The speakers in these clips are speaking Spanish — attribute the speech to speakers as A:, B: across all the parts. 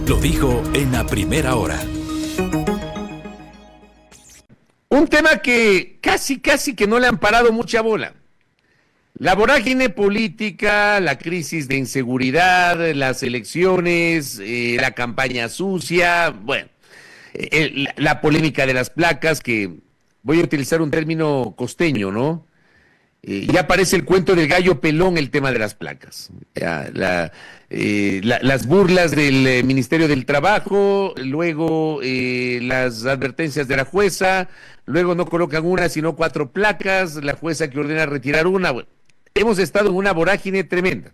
A: Lo dijo en la primera hora.
B: Un tema que casi que no le han parado mucha bola. La vorágine política, la crisis de inseguridad, las elecciones, la campaña sucia, bueno, la polémica de las placas, que voy a utilizar un término costeño, ¿no? Ya parece el cuento del gallo pelón el tema de las placas. Ya, las burlas del Ministerio del Trabajo, luego las advertencias de la jueza, luego no colocan una sino 4 placas, la jueza que ordena retirar una. Bueno, hemos estado en una vorágine tremenda.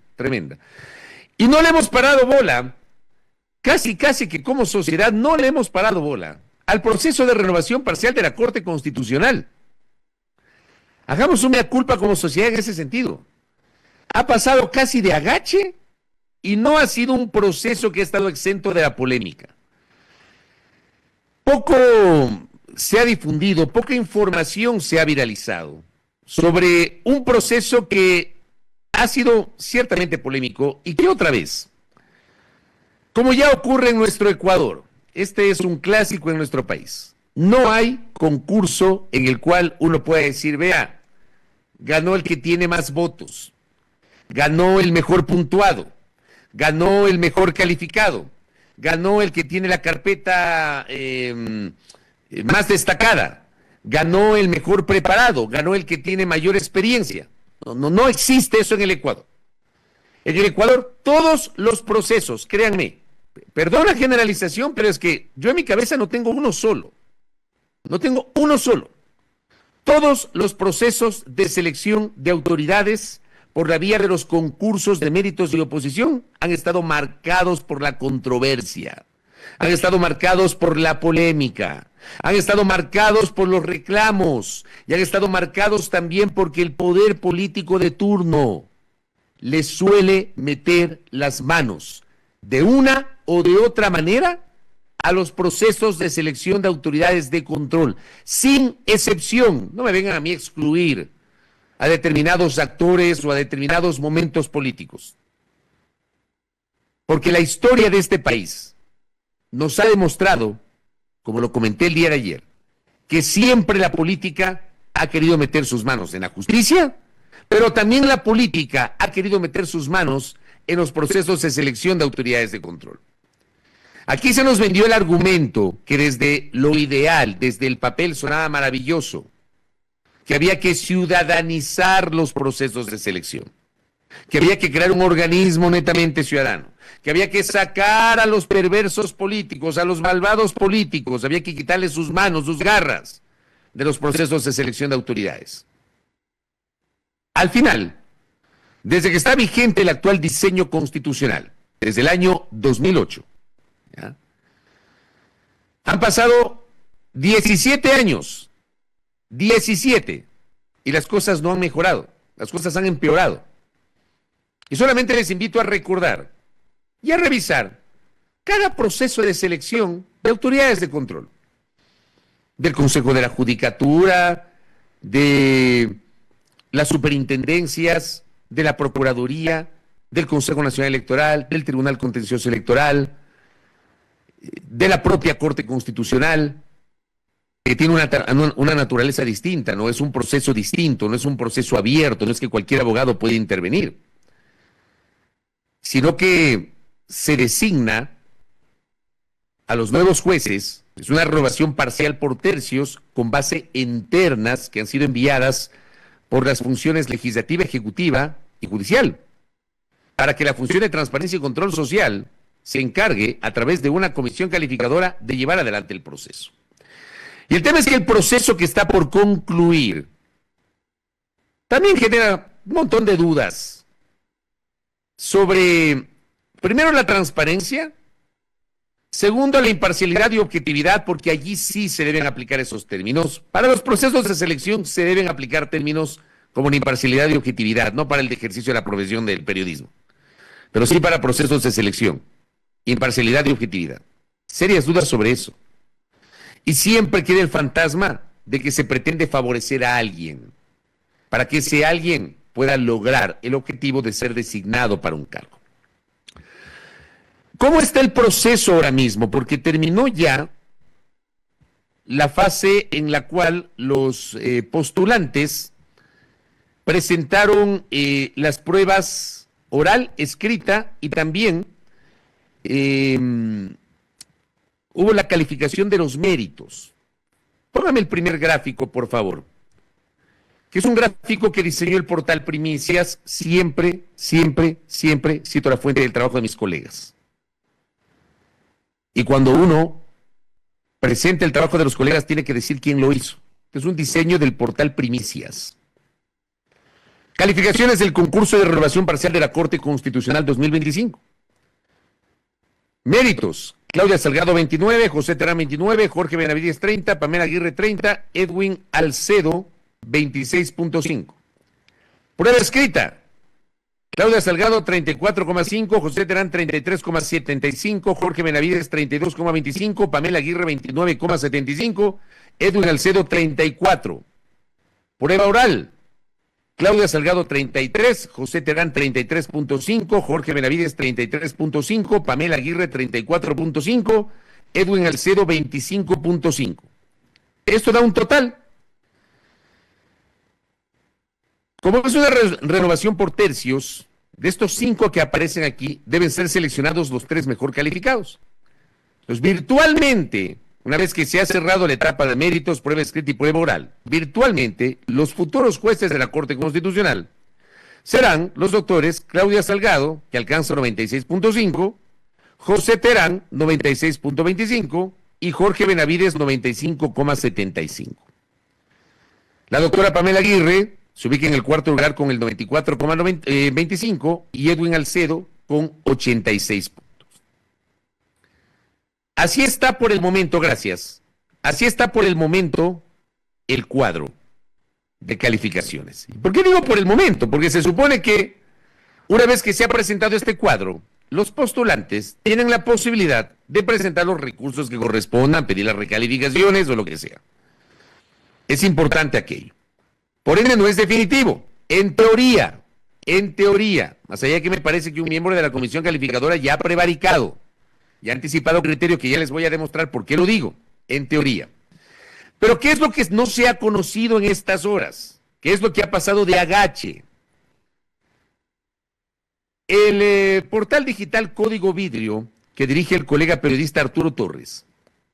B: Y no le hemos parado bola, casi que como sociedad no le hemos parado bola al proceso de renovación parcial de la Corte Constitucional. Hagamos una culpa como sociedad en ese sentido. Ha pasado casi de agache y no ha sido un proceso que ha estado exento de la polémica. Poco se ha difundido, poca información se ha viralizado sobre un proceso que ha sido ciertamente polémico y que otra vez, como ya ocurre en nuestro Ecuador, este es un clásico en nuestro país. No hay concurso en el cual uno pueda decir, vea, ganó el que tiene más votos, ganó el mejor puntuado, ganó el mejor calificado, ganó el que tiene la carpeta más destacada, ganó el mejor preparado, ganó el que tiene mayor experiencia. No existe eso en el Ecuador. En el Ecuador todos los procesos, créanme, perdón la generalización, pero es que yo en mi cabeza no tengo uno solo. Todos los procesos de selección de autoridades por la vía de los concursos de méritos y oposición han estado marcados por la controversia, han estado marcados por la polémica, han estado marcados por los reclamos y han estado marcados también porque el poder político de turno le suele meter las manos de una o de otra manera a los procesos de selección de autoridades de control, sin excepción. No me vengan a mí a excluir a determinados actores o a determinados momentos políticos. Porque la historia de este país nos ha demostrado, como lo comenté el día de ayer, que siempre la política ha querido meter sus manos en la justicia, pero también la política ha querido meter sus manos en los procesos de selección de autoridades de control. Aquí se nos vendió el argumento que desde lo ideal, desde el papel sonaba maravilloso, que había que ciudadanizar los procesos de selección, que había que crear un organismo netamente ciudadano, que había que sacar a los perversos políticos, a los malvados políticos, había que quitarles sus manos, sus garras de los procesos de selección de autoridades. Al final, desde que está vigente el actual diseño constitucional, desde el año 2008, ¿ya? Han pasado 17 años, 17, y las cosas no han mejorado, las cosas han empeorado. Y solamente les invito a recordar y a revisar cada proceso de selección de autoridades de control, del Consejo de la Judicatura, de las superintendencias, de la Procuraduría, del Consejo Nacional Electoral, del Tribunal Contencioso Electoral, de la propia Corte Constitucional, que tiene una naturaleza distinta, no es un proceso distinto, no es un proceso abierto, no es que cualquier abogado puede intervenir, sino que se designa a los nuevos jueces, es una renovación parcial por tercios con base en ternas que han sido enviadas por las funciones legislativa, ejecutiva y judicial, para que la función de transparencia y control social se encargue, a través de una comisión calificadora, de llevar adelante el proceso. Y el tema es que el proceso que está por concluir también genera un montón de dudas sobre, primero, la transparencia, segundo, la imparcialidad y objetividad, porque allí sí se deben aplicar esos términos. Para los procesos de selección se deben aplicar términos como la imparcialidad y objetividad, no para el ejercicio de la profesión del periodismo, pero sí para procesos de selección, imparcialidad y objetividad. Serias dudas sobre eso. Y siempre queda el fantasma de que se pretende favorecer a alguien, para que ese alguien pueda lograr el objetivo de ser designado para un cargo. ¿Cómo está el proceso ahora mismo? Porque terminó ya la fase en la cual los postulantes presentaron las pruebas oral, escrita y también hubo la calificación de los méritos. Póngame el primer gráfico, por favor, que es un gráfico que diseñó el portal Primicias. Siempre cito la fuente del trabajo de mis colegas. Y cuando uno presenta el trabajo de los colegas, tiene que decir quién lo hizo. Es un diseño del portal Primicias. Calificaciones del concurso de renovación parcial de la Corte Constitucional 2025. Méritos: Claudia Salgado 29, José Terán 29, Jorge Benavides 30, Pamela Aguirre 30, Edwin Alcedo 26.5. Prueba escrita: Claudia Salgado 34,5, José Terán 33,75, Jorge Benavides 32,25, Pamela Aguirre 29,75, Edwin Alcedo 34. Prueba oral: Claudia Salgado 33, José Terán 33.5, Jorge Benavides 33.5, Pamela Aguirre 34.5, Edwin Alcedo 25.5. Esto da un total. Como es una renovación por tercios, de estos 5 que aparecen aquí, deben ser seleccionados los 3 mejor calificados. Entonces, virtualmente, una vez que se ha cerrado la etapa de méritos, prueba escrita y prueba oral, virtualmente, los futuros jueces de la Corte Constitucional serán los doctores Claudia Salgado, que alcanza 96.5, José Terán, 96.25, y Jorge Benavides, 95,75. La doctora Pamela Aguirre se ubica en el cuarto lugar con el 94,25 y Edwin Alcedo con 86 puntos. Así está por el momento, gracias. Así está por el momento el cuadro de calificaciones. ¿Por qué digo por el momento? Porque se supone que una vez que se ha presentado este cuadro, los postulantes tienen la posibilidad de presentar los recursos que correspondan, pedir las recalificaciones o lo que sea. Es importante aquello. Por ende, no es definitivo. En teoría, más allá de que me parece que un miembro de la comisión calificadora ya ha prevaricado, ya ha anticipado criterio que ya les voy a demostrar por qué lo digo, en teoría. Pero ¿qué es lo que no se ha conocido en estas horas? ¿Qué es lo que ha pasado de agache? El portal digital Código Vidrio, que dirige el colega periodista Arturo Torres,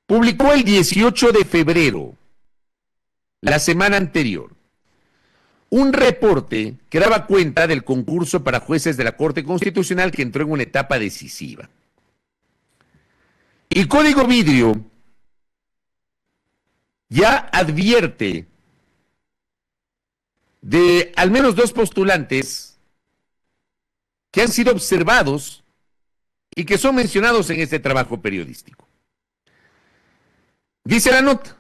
B: publicó el 18 de febrero, la semana anterior, un reporte que daba cuenta del concurso para jueces de la Corte Constitucional que entró en una etapa decisiva. Y Código Vidrio ya advierte de al menos 2 postulantes que han sido observados y que son mencionados en este trabajo periodístico. Dice la nota: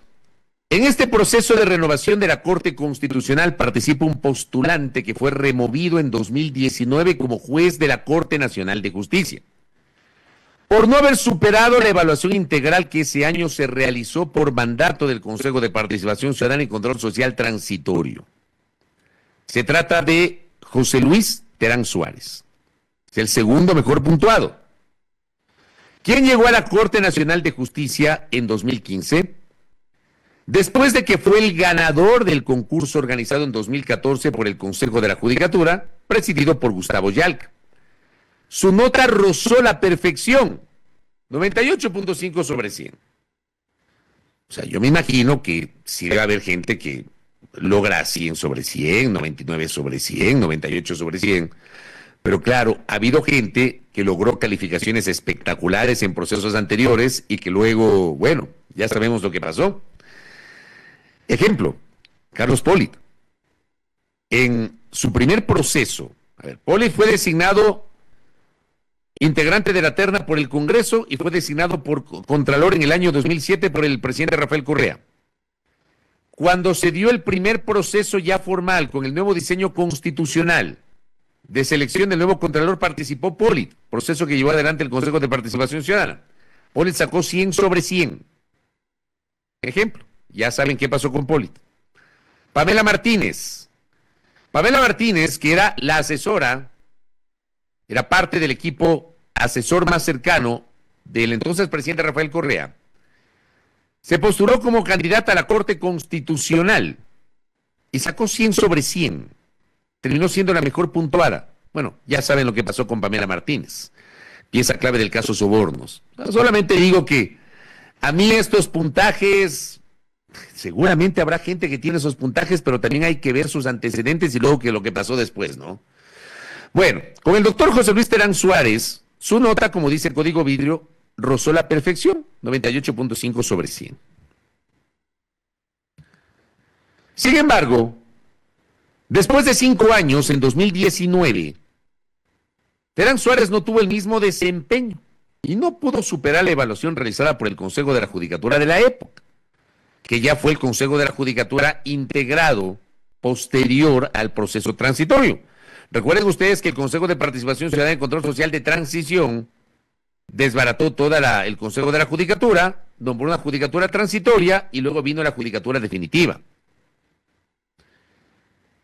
B: en este proceso de renovación de la Corte Constitucional participa un postulante que fue removido en 2019 como juez de la Corte Nacional de Justicia, por no haber superado la evaluación integral que ese año se realizó por mandato del Consejo de Participación Ciudadana y Control Social Transitorio. Se trata de José Luis Terán Suárez, es el segundo mejor puntuado. ¿Quién llegó a la Corte Nacional de Justicia en 2015? Después de que fue el ganador del concurso organizado en 2014 por el Consejo de la Judicatura, presidido por Gustavo Yalca. Su nota rozó la perfección, 98.5 sobre 100. O sea, yo me imagino que sí debe haber gente que logra 100 sobre 100, 99 sobre 100, 98 sobre 100. Pero claro, ha habido gente que logró calificaciones espectaculares en procesos anteriores y que luego, bueno, ya sabemos lo que pasó. Ejemplo, Carlos Polit. En su primer proceso, Polit fue designado integrante de la terna por el Congreso y fue designado por Contralor en el año 2007 por el presidente Rafael Correa. Cuando se dio el primer proceso ya formal con el nuevo diseño constitucional de selección del nuevo Contralor, participó Polit, proceso que llevó adelante el Consejo de Participación Ciudadana. Polit sacó 100 sobre 100. Ejemplo. Ya saben qué pasó con Polit. Pamela Martínez. Pamela Martínez, que era la asesora, era parte del equipo asesor más cercano del entonces presidente Rafael Correa, se postuló como candidata a la Corte Constitucional y sacó 100 sobre 100. Terminó siendo la mejor puntuada. Bueno, ya saben lo que pasó con Pamela Martínez, pieza clave del caso Sobornos. Solamente digo que a mí estos puntajes, seguramente habrá gente que tiene esos puntajes, pero también hay que ver sus antecedentes y luego que lo que pasó después, ¿no? Bueno, con el doctor José Luis Terán Suárez, su nota, como dice el Código Vidrio, rozó la perfección, 98.5 sobre 100. Sin embargo, después de 5 años, en 2019, Terán Suárez no tuvo el mismo desempeño y no pudo superar la evaluación realizada por el Consejo de la Judicatura de la época, que ya fue el Consejo de la Judicatura integrado posterior al proceso transitorio. Recuerden ustedes que el Consejo de Participación Ciudadana y Control Social de Transición desbarató el Consejo de la Judicatura, nombró una judicatura transitoria y luego vino la judicatura definitiva.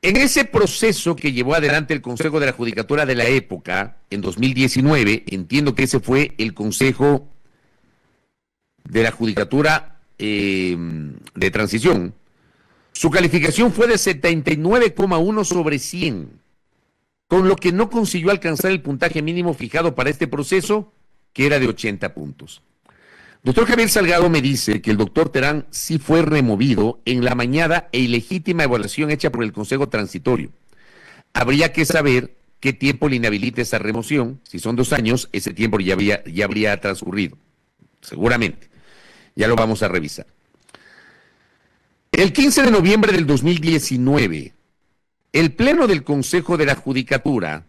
B: En ese proceso que llevó adelante el Consejo de la Judicatura de la época, en 2019, entiendo que ese fue el Consejo de la Judicatura de Transición, su calificación fue de 79,1 sobre 100, con lo que no consiguió alcanzar el puntaje mínimo fijado para este proceso, que era de 80 puntos. Doctor Javier Salgado me dice que el doctor Terán sí fue removido en la mañana e ilegítima evaluación hecha por el Consejo Transitorio. Habría que saber qué tiempo le inhabilita esa remoción. Si son 2 años, ese tiempo ya habría transcurrido. Seguramente. Ya lo vamos a revisar. El 15 de noviembre del 2019, el Pleno del Consejo de la Judicatura,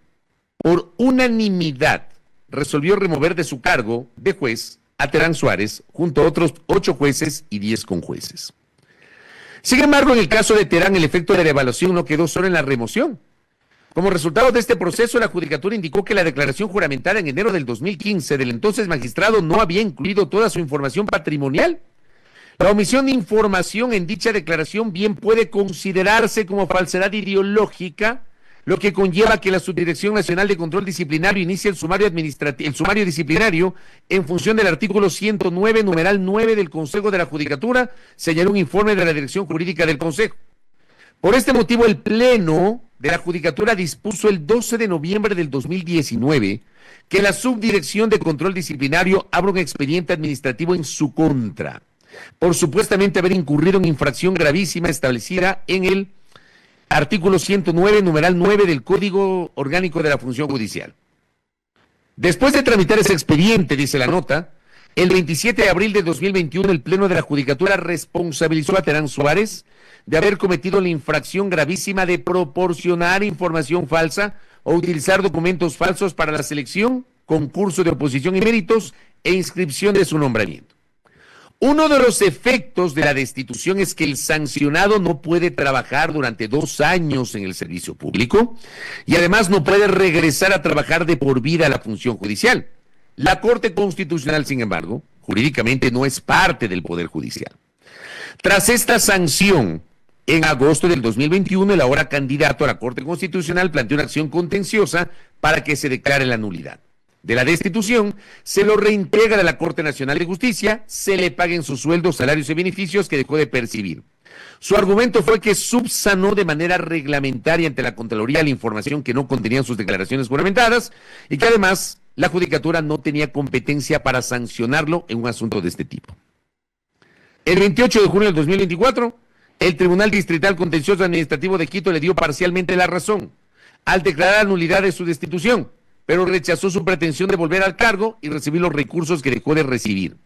B: por unanimidad, resolvió remover de su cargo de juez a Terán Suárez, junto a otros 8 jueces y 10 conjueces. Sin embargo, en el caso de Terán, el efecto de la evaluación no quedó solo en la remoción. Como resultado de este proceso, la Judicatura indicó que la declaración juramentada en enero del 2015 del entonces magistrado no había incluido toda su información patrimonial. La omisión de información en dicha declaración bien puede considerarse como falsedad ideológica, lo que conlleva que la Subdirección Nacional de Control Disciplinario inicie el sumario disciplinario en función del artículo 109, numeral 9 del Consejo de la Judicatura, señaló un informe de la Dirección Jurídica del Consejo. Por este motivo, el Pleno de la Judicatura dispuso el 12 de noviembre del 2019 que la Subdirección de Control Disciplinario abra un expediente administrativo en su contra, por supuestamente haber incurrido en infracción gravísima establecida en el artículo 109, numeral 9 del Código Orgánico de la Función Judicial. Después de tramitar ese expediente, dice la nota, el 27 de abril de 2021 el Pleno de la Judicatura responsabilizó a Terán Suárez de haber cometido la infracción gravísima de proporcionar información falsa o utilizar documentos falsos para la selección, concurso de oposición y méritos e inscripción de su nombramiento. Uno de los efectos de la destitución es que el sancionado no puede trabajar durante 2 años en el servicio público y además no puede regresar a trabajar de por vida a la función judicial. La Corte Constitucional, sin embargo, jurídicamente no es parte del Poder Judicial. Tras esta sanción, en agosto del 2021, el ahora candidato a la Corte Constitucional planteó una acción contenciosa para que se declare la nulidad de la destitución, se lo reintegra a la Corte Nacional de Justicia, se le paguen sus sueldos, salarios y beneficios que dejó de percibir. Su argumento fue que subsanó de manera reglamentaria ante la Contraloría la información que no contenían sus declaraciones juramentadas y que además la Judicatura no tenía competencia para sancionarlo en un asunto de este tipo. El 28 de junio del 2024, el Tribunal Distrital Contencioso Administrativo de Quito le dio parcialmente la razón al declarar nulidad de su destitución, pero rechazó su pretensión de volver al cargo y recibir los recursos que dejó de recibir.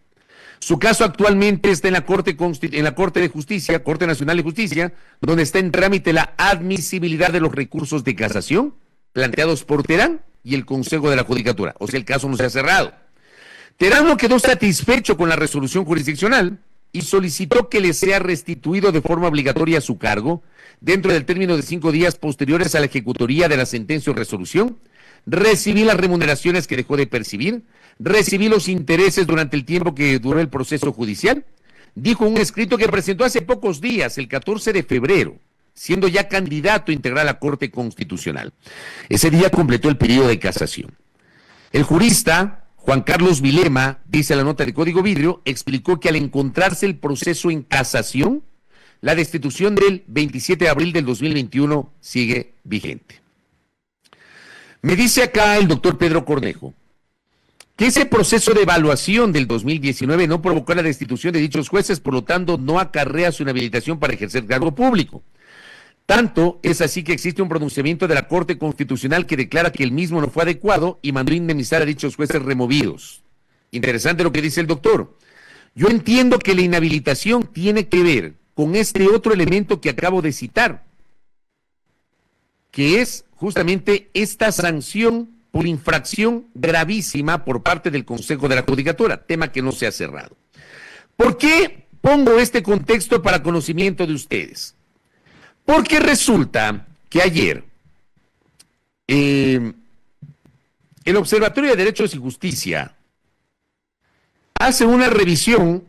B: Su caso actualmente está en la Corte de Justicia, Corte Nacional de Justicia, donde está en trámite la admisibilidad de los recursos de casación planteados por Terán y el Consejo de la Judicatura. O sea, el caso no se ha cerrado. Terán no quedó satisfecho con la resolución jurisdiccional y solicitó que le sea restituido de forma obligatoria a su cargo dentro del término de 5 días posteriores a la ejecutoría de la sentencia o resolución. Recibí las remuneraciones que dejó de percibir, recibí los intereses durante el tiempo que duró el proceso judicial, dijo un escrito que presentó hace pocos días, el 14 de febrero, siendo ya candidato a integrar la Corte Constitucional. Ese día completó el periodo de casación. El jurista Juan Carlos Vilema, dice la nota de Código Vidrio, explicó que al encontrarse el proceso en casación, la destitución del 27 de abril del 2021 sigue vigente. Me dice acá el doctor Pedro Cornejo que ese proceso de evaluación del 2019 no provocó la destitución de dichos jueces, por lo tanto no acarrea su inhabilitación para ejercer cargo público. Tanto es así que existe un pronunciamiento de la Corte Constitucional que declara que el mismo no fue adecuado y mandó indemnizar a dichos jueces removidos. Interesante lo que dice el doctor. Yo entiendo que la inhabilitación tiene que ver con este otro elemento que acabo de citar, que es justamente esta sanción por infracción gravísima por parte del Consejo de la Judicatura, tema que no se ha cerrado. ¿Por qué pongo este contexto para conocimiento de ustedes? Porque resulta que ayer el Observatorio de Derechos y Justicia hace una revisión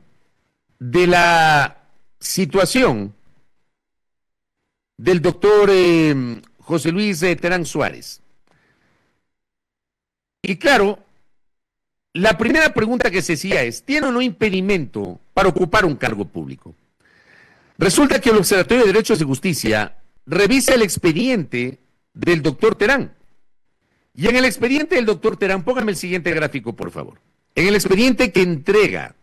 B: de la situación del doctor José Luis Terán Suárez. Y claro, la primera pregunta que se hacía es, ¿tiene o no impedimento para ocupar un cargo público? Resulta que el Observatorio de Derechos y Justicia revisa el expediente del doctor Terán. Y en el expediente del doctor Terán, póngame el siguiente gráfico, por favor. En el expediente que entrega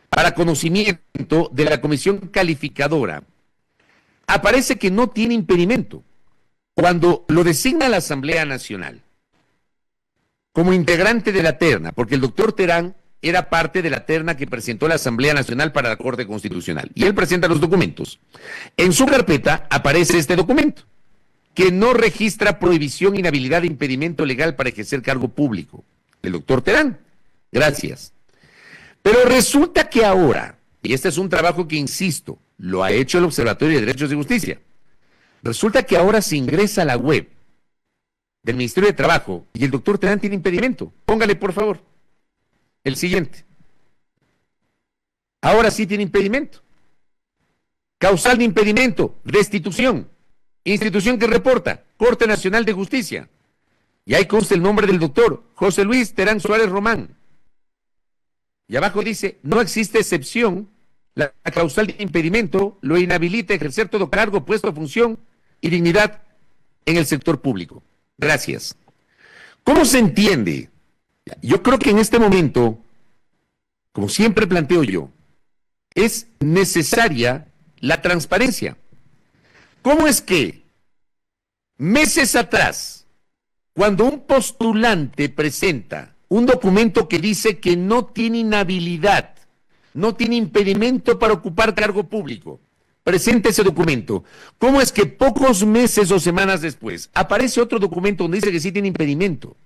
B: para conocimiento de la Comisión Calificadora, aparece que no tiene impedimento cuando lo designa la Asamblea Nacional como integrante de la terna, porque el doctor Terán era parte de la terna que presentó la Asamblea Nacional para la Corte Constitucional. Y él presenta los documentos. En su carpeta aparece este documento, que no registra prohibición, inhabilidad, impedimento legal para ejercer cargo público. El doctor Terán. Gracias. Pero resulta que ahora, y este es un trabajo que, insisto, lo ha hecho el Observatorio de Derechos y Justicia, resulta que ahora se ingresa a la web del Ministerio de Trabajo y el doctor Terán tiene impedimento. Póngale, por favor, el siguiente. Ahora sí tiene impedimento. Causal de impedimento, destitución. Institución que reporta, Corte Nacional de Justicia. Y ahí consta el nombre del doctor, José Luis Terán Suárez Román. Y abajo dice, no existe excepción, la causal de impedimento lo inhabilita a ejercer todo cargo, puesto, función y dignidad en el sector público. Gracias. ¿Cómo se entiende? Yo creo que en este momento, como siempre planteo yo, es necesaria la transparencia. ¿Cómo es que meses atrás, cuando un postulante presenta un documento que dice que no tiene inhabilidad, no tiene impedimento para ocupar cargo público, presenta ese documento, cómo es que pocos meses o semanas después aparece otro documento donde dice que sí tiene impedimento?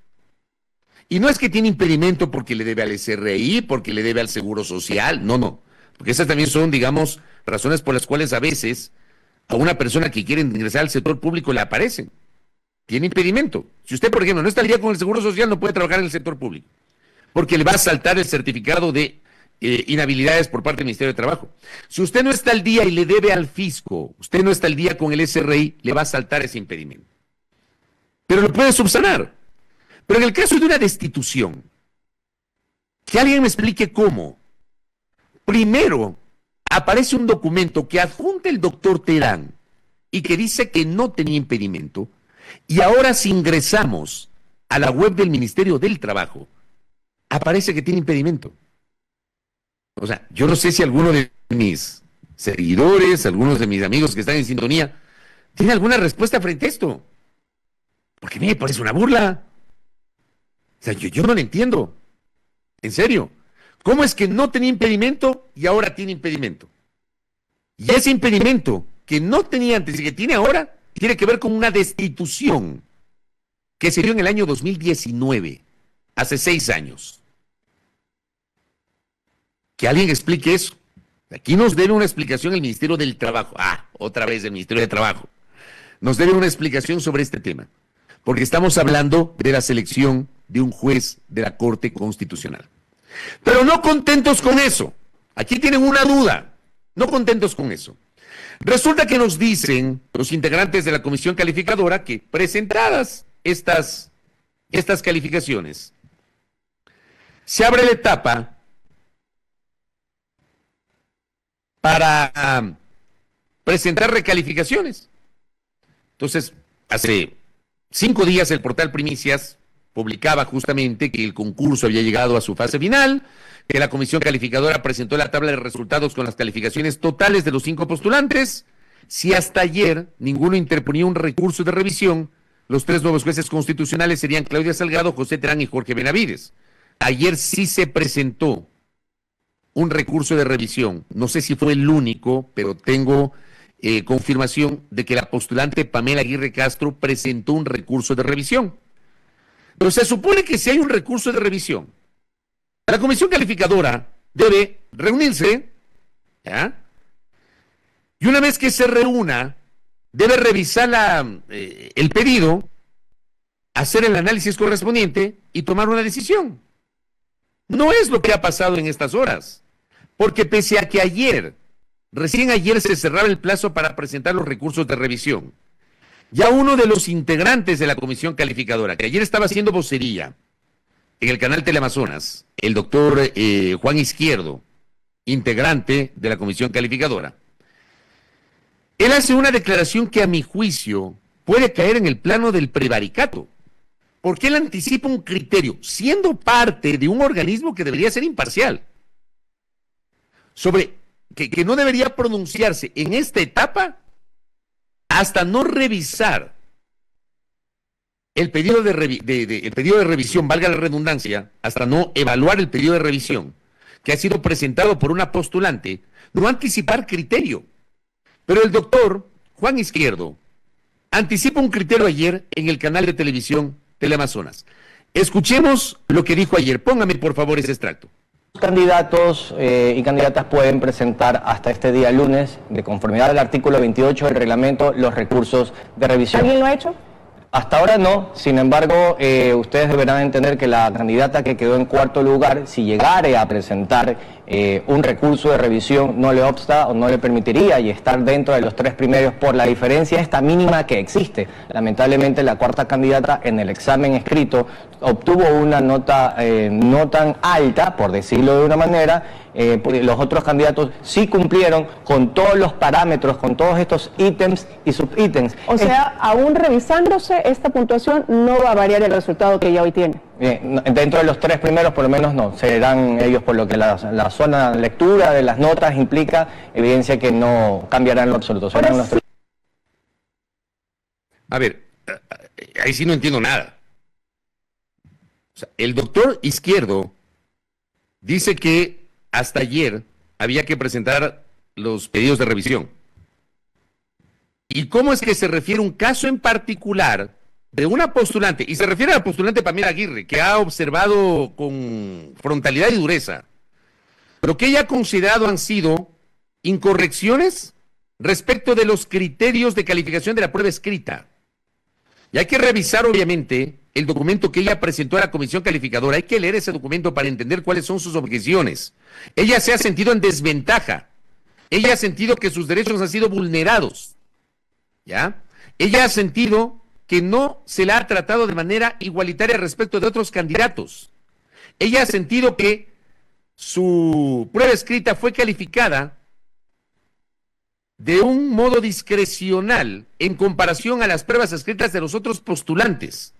B: Y no es que tiene impedimento porque le debe al SRI, porque le debe al Seguro Social, no, porque esas también son, digamos, razones por las cuales a veces a una persona que quiere ingresar al sector público le aparecen. Tiene impedimento. Si usted, por ejemplo, no está al día con el Seguro Social, no puede trabajar en el sector público, porque le va a saltar el certificado de inhabilidades por parte del Ministerio de Trabajo. Si usted no está al día y le debe al fisco, usted no está al día con el SRI, le va a saltar ese impedimento. Pero lo puede subsanar. Pero en el caso de una destitución, que alguien me explique cómo. Primero, aparece un documento que adjunta el doctor Terán y que dice que no tenía impedimento, y ahora si ingresamos a la web del Ministerio del Trabajo, aparece que tiene impedimento. O sea, yo no sé si alguno de mis seguidores, algunos de mis amigos que están en sintonía, tiene alguna respuesta frente a esto. Porque a mí me parece una burla. O sea, yo no lo entiendo. En serio. ¿Cómo es que no tenía impedimento y ahora tiene impedimento? Y ese impedimento que no tenía antes y que tiene ahora, tiene que ver con una destitución que se dio en el año 2019, hace 6 años. Que alguien explique eso. Aquí nos debe una explicación el Ministerio del Trabajo. Otra vez el Ministerio de Trabajo. Nos debe una explicación sobre este tema. Porque estamos hablando de la selección de un juez de la Corte Constitucional. Pero no contentos con eso. Aquí tienen una duda. No contentos con eso. Resulta que nos dicen los integrantes de la Comisión Calificadora que presentadas estas calificaciones, se abre la etapa para presentar recalificaciones. Entonces, hace 5 días el portal Primicias publicaba justamente que el concurso había llegado a su fase final, que la comisión calificadora presentó la tabla de resultados con las calificaciones totales de los 5 postulantes. Si hasta ayer ninguno interponía un recurso de revisión, los 3 nuevos jueces constitucionales serían Claudia Salgado, José Terán y Jorge Benavides. Ayer sí se presentó un recurso de revisión. No sé si fue el único, pero tengo confirmación de que la postulante Pamela Aguirre Castro presentó un recurso de revisión. Pero se supone que si hay un recurso de revisión, la comisión calificadora debe reunirse, ¿ya? Y una vez que se reúna, debe revisar el pedido, hacer el análisis correspondiente y tomar una decisión. No es lo que ha pasado en estas horas, porque pese a que recién ayer se cerraba el plazo para presentar los recursos de revisión, ya uno de los integrantes de la comisión calificadora, que ayer estaba haciendo vocería en el canal Teleamazonas, el doctor Juan Izquierdo, integrante de la comisión calificadora, él hace una declaración que a mi juicio puede caer en el plano del prevaricato, porque él anticipa un criterio, siendo parte de un organismo que debería ser imparcial, sobre que no debería pronunciarse en esta etapa hasta no revisar el pedido de revisión, valga la redundancia, hasta no evaluar el pedido de revisión que ha sido presentado por una postulante, no anticipar criterio. Pero el doctor Juan Izquierdo anticipa un criterio ayer en el canal de televisión Teleamazonas. Escuchemos lo que dijo ayer. Póngame, por favor, ese extracto.
C: Candidatos y candidatas pueden presentar hasta este día lunes, de conformidad al artículo 28 del reglamento, los recursos de revisión.
D: ¿Alguien lo ha hecho?
C: Hasta ahora no, sin embargo, ustedes deberán entender que la candidata que quedó en cuarto lugar, si llegare a presentar un recurso de revisión, no le obsta o no le permitiría y estar dentro de los 3 primeros por la diferencia esta mínima que existe. Lamentablemente la cuarta candidata en el examen escrito obtuvo una nota no tan alta, por decirlo de una manera. Los otros candidatos sí cumplieron con todos los parámetros, con todos estos ítems y subítems.
D: O sea, aún revisándose, esta puntuación no va a variar el resultado que ya hoy tiene.
C: Dentro de los 3 primeros por lo menos no, serán ellos, por lo que la zona de lectura de las notas implica, evidencia que no cambiarán en lo absoluto. Serán los 3.
B: A ver, ahí sí no entiendo nada. O sea, el doctor Izquierdo dice que hasta ayer había que presentar los pedidos de revisión. ¿Y cómo es que se refiere a un caso en particular de una postulante? Y se refiere a la postulante Pamela Aguirre, que ha observado con frontalidad y dureza, pero que ella ha considerado han sido incorrecciones respecto de los criterios de calificación de la prueba escrita. Y hay que revisar, obviamente, el documento que ella presentó a la comisión calificadora. Hay que leer ese documento para entender cuáles son sus objeciones. Ella se ha sentido en desventaja. Ella ha sentido que sus derechos han sido vulnerados. ¿Ya? Ella ha sentido que no se la ha tratado de manera igualitaria respecto de otros candidatos. Ella ha sentido que su prueba escrita fue calificada de un modo discrecional en comparación a las pruebas escritas de los otros postulantes.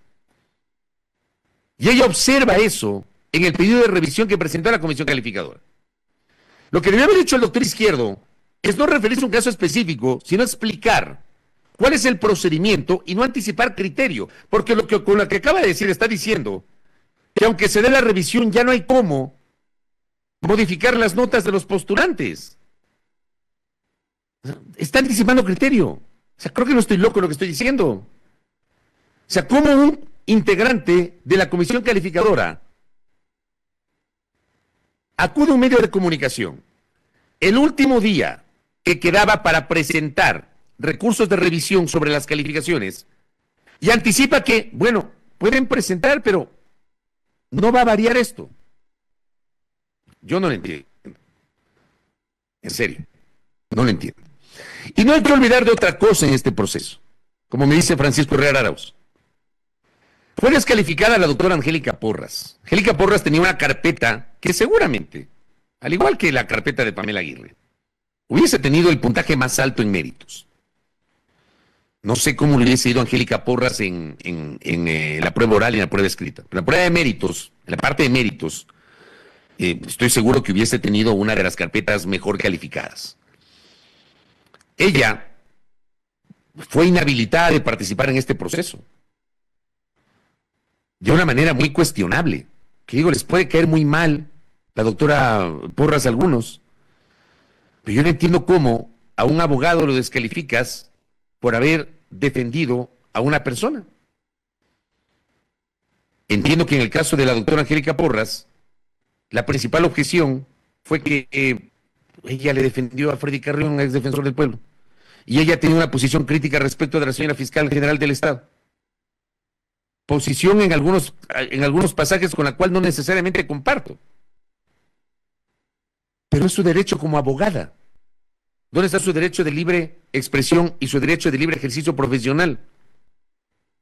B: Y ella observa eso en el pedido de revisión que presentó a la comisión calificadora. Lo que debió haber hecho el doctor Izquierdo es no referirse a un caso específico, sino explicar cuál es el procedimiento y no anticipar criterio, porque con lo que acaba de decir está diciendo que aunque se dé la revisión ya no hay cómo modificar las notas de los postulantes. Está anticipando criterio. O sea, creo que no estoy loco en lo que estoy diciendo. O sea, ¿cómo un integrante de la comisión calificadora acude a un medio de comunicación el último día que quedaba para presentar recursos de revisión sobre las calificaciones y anticipa que, bueno, pueden presentar, pero no va a variar esto? Yo no lo entiendo. En serio, no lo entiendo. Y no hay que olvidar de otra cosa en este proceso, como me dice Francisco Herrera Arauz. Fue descalificada la doctora Angélica Porras. Angélica Porras tenía una carpeta que seguramente, al igual que la carpeta de Pamela Aguirre, hubiese tenido el puntaje más alto en méritos. No sé cómo le hubiese ido a Angélica Porras en la prueba oral y en la prueba escrita. Pero la prueba de méritos, en la parte de méritos, estoy seguro que hubiese tenido una de las carpetas mejor calificadas. Ella fue inhabilitada de participar en este proceso. De una manera muy cuestionable. Que digo, les puede caer muy mal la doctora Porras a algunos. Pero yo no entiendo cómo a un abogado lo descalificas por haber defendido a una persona. Entiendo que en el caso de la doctora Angélica Porras, la principal objeción fue que ella le defendió a Freddy Carrión, ex defensor del pueblo, y ella tenía una posición crítica respecto de la señora fiscal general del Estado. Posición en algunos pasajes con la cual no necesariamente comparto. Pero es su derecho como abogada. ¿Dónde está su derecho de libre expresión y su derecho de libre ejercicio profesional?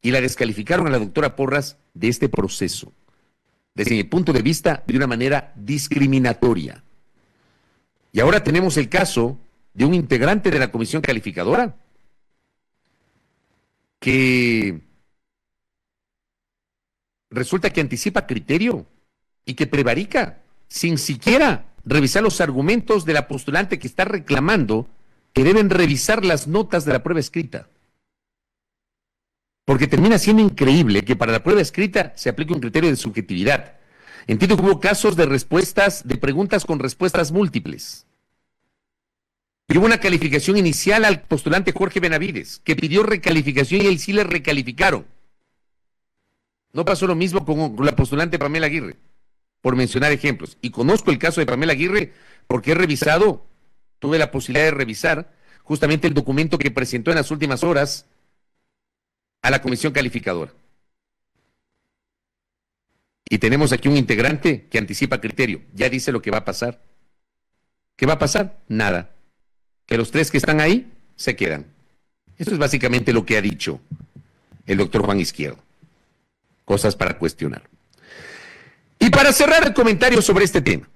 B: Y la descalificaron a la doctora Porras de este proceso, desde mi punto de vista, de una manera discriminatoria. Y ahora tenemos el caso de un integrante de la comisión calificadora que resulta que anticipa criterio y que prevarica sin siquiera revisar los argumentos de la postulante que está reclamando que deben revisar las notas de la prueba escrita. Porque termina siendo increíble que para la prueba escrita se aplique un criterio de subjetividad. Entiendo que hubo casos de respuestas, de preguntas con respuestas múltiples. Y hubo una calificación inicial al postulante Jorge Benavides, que pidió recalificación y ahí sí le recalificaron. No pasó lo mismo con la postulante Pamela Aguirre, por mencionar ejemplos. Y conozco el caso de Pamela Aguirre porque he revisado, tuve la posibilidad de revisar justamente el documento que presentó en las últimas horas a la comisión calificadora. Y tenemos aquí un integrante que anticipa criterio. Ya dice lo que va a pasar. ¿Qué va a pasar? Nada. Que los tres que están ahí se quedan. Eso es básicamente lo que ha dicho el doctor Juan Izquierdo. Cosas para cuestionar. Y para cerrar el comentario sobre este tema,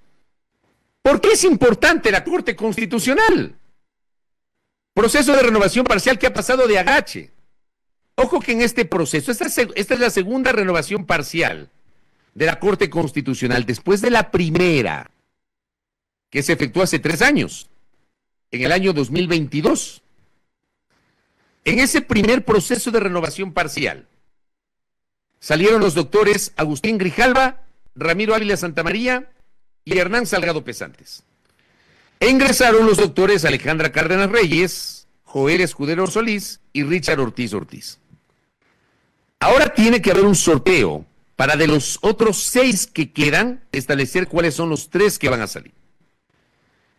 B: ¿por qué es importante la Corte Constitucional? Proceso de renovación parcial que ha pasado de agache. Ojo que en este proceso, esta es la segunda renovación parcial de la Corte Constitucional, después de la primera, que se efectuó hace 3 años, en el año 2022. En ese primer proceso de renovación parcial, salieron los doctores Agustín Grijalva, Ramiro Ávila Santamaría y Hernán Salgado Pesantes. E ingresaron los doctores Alejandra Cárdenas Reyes, Joel Escudero Solís y Richard Ortiz Ortiz. Ahora tiene que haber un sorteo para de los otros 6 que quedan, establecer cuáles son los 3 que van a salir.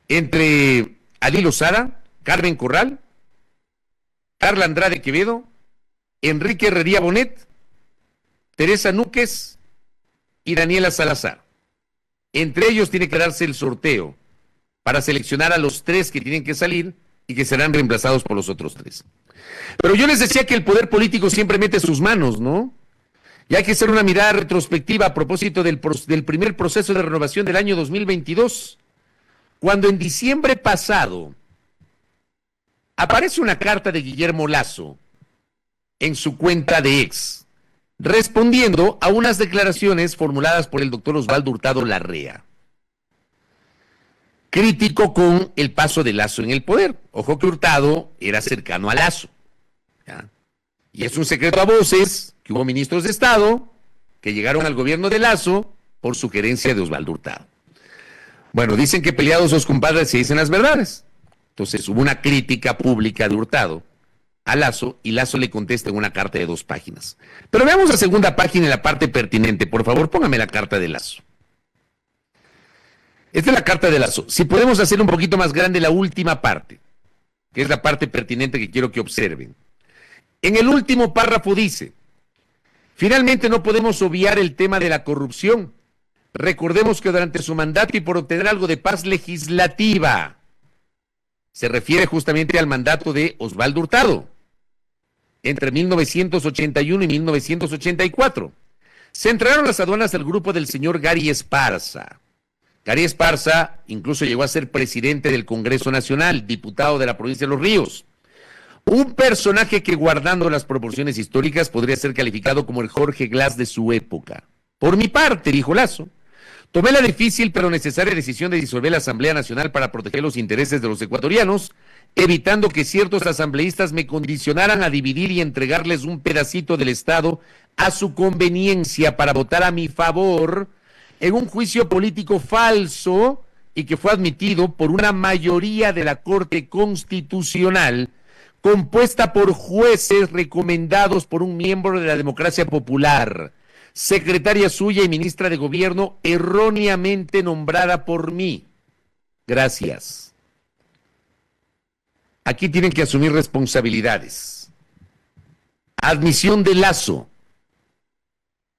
B: Entre Ali Lozada, Carmen Corral, Carla Andrade Quevedo, Enrique Herrería Bonet, Teresa Núquez y Daniela Salazar. Entre ellos tiene que darse el sorteo para seleccionar a los 3 que tienen que salir y que serán reemplazados por los otros 3. Pero yo les decía que el poder político siempre mete sus manos, ¿no? Y hay que hacer una mirada retrospectiva a propósito del primer proceso de renovación del año 2022, cuando en diciembre pasado aparece una carta de Guillermo Lasso en su cuenta de X, respondiendo a unas declaraciones formuladas por el doctor Osvaldo Hurtado Larrea. Crítico con el paso de Lasso en el poder. Ojo que Hurtado era cercano a Lasso, ¿ya? Y es un secreto a voces que hubo ministros de Estado que llegaron al gobierno de Lasso por sugerencia de Osvaldo Hurtado. Bueno, dicen que peleados los compadres se dicen las verdades. Entonces hubo una crítica pública de Hurtado a Lasso y Lasso le contesta en una carta de 2 páginas. Pero veamos la segunda página en la parte pertinente. Por favor, póngame la carta de Lasso. Esta es la carta de Lasso. Si podemos hacer un poquito más grande la última parte, que es la parte pertinente que quiero que observen. En el último párrafo dice: finalmente no podemos obviar el tema de la corrupción. Recordemos que durante su mandato y por obtener algo de paz legislativa, se refiere justamente al mandato de Osvaldo Hurtado, entre 1981 y 1984. Se entregaron las aduanas al grupo del señor Gary Esparza. Gary Esparza incluso llegó a ser presidente del Congreso Nacional, diputado de la provincia de Los Ríos. Un personaje que, guardando las proporciones históricas, podría ser calificado como el Jorge Glass de su época. Por mi parte, dijo Lasso, tomé la difícil pero necesaria decisión de disolver la Asamblea Nacional para proteger los intereses de los ecuatorianos, evitando que ciertos asambleístas me condicionaran a dividir y entregarles un pedacito del Estado a su conveniencia para votar a mi favor en un juicio político falso y que fue admitido por una mayoría de la Corte Constitucional, compuesta por jueces recomendados por un miembro de la democracia popular, secretaria suya y ministra de gobierno erróneamente nombrada por mí. Gracias. Aquí tienen que asumir responsabilidades. Admisión de Lasso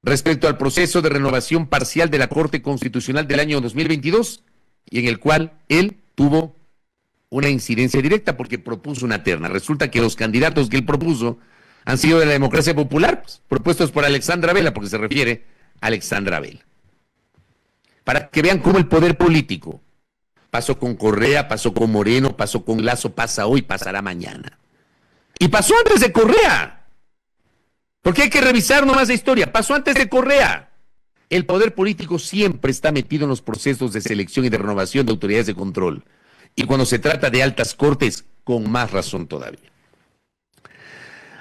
B: respecto al proceso de renovación parcial de la Corte Constitucional del año 2022, y en el cual él tuvo una incidencia directa porque propuso una terna. Resulta que los candidatos que él propuso han sido de la democracia popular, pues, propuestos por Alexandra Vela, porque se refiere a Alexandra Vela. Para que vean cómo el poder político pasó con Correa, pasó con Moreno, pasó con Lasso, pasa hoy, pasará mañana. Y pasó antes de Correa. Porque hay que revisar nomás la historia. Pasó antes de Correa. El poder político siempre está metido en los procesos de selección y de renovación de autoridades de control. Y cuando se trata de altas cortes, con más razón todavía.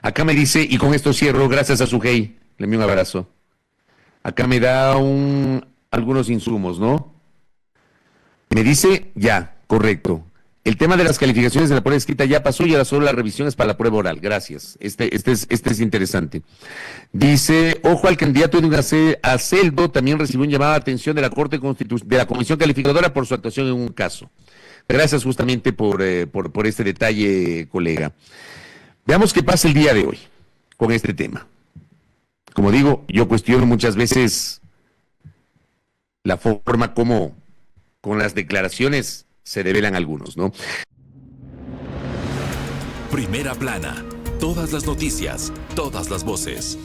B: Acá me dice, y con esto cierro, gracias a Sujei, le envío un abrazo. Acá me da algunos insumos, ¿no? Me dice, ya, correcto. El tema de las calificaciones de la prueba escrita ya pasó y ahora solo las revisiones para la prueba oral. Gracias. Este es interesante. Dice, ojo al candidato de Aceldo, también recibió un llamado de atención de la de la Comisión Calificadora por su actuación en un caso. Gracias justamente por este detalle, colega. Veamos qué pasa el día de hoy con este tema. Como digo, yo cuestiono muchas veces la forma como con las declaraciones se develan algunos, ¿no?
A: Primera plana. Todas las noticias, todas las voces.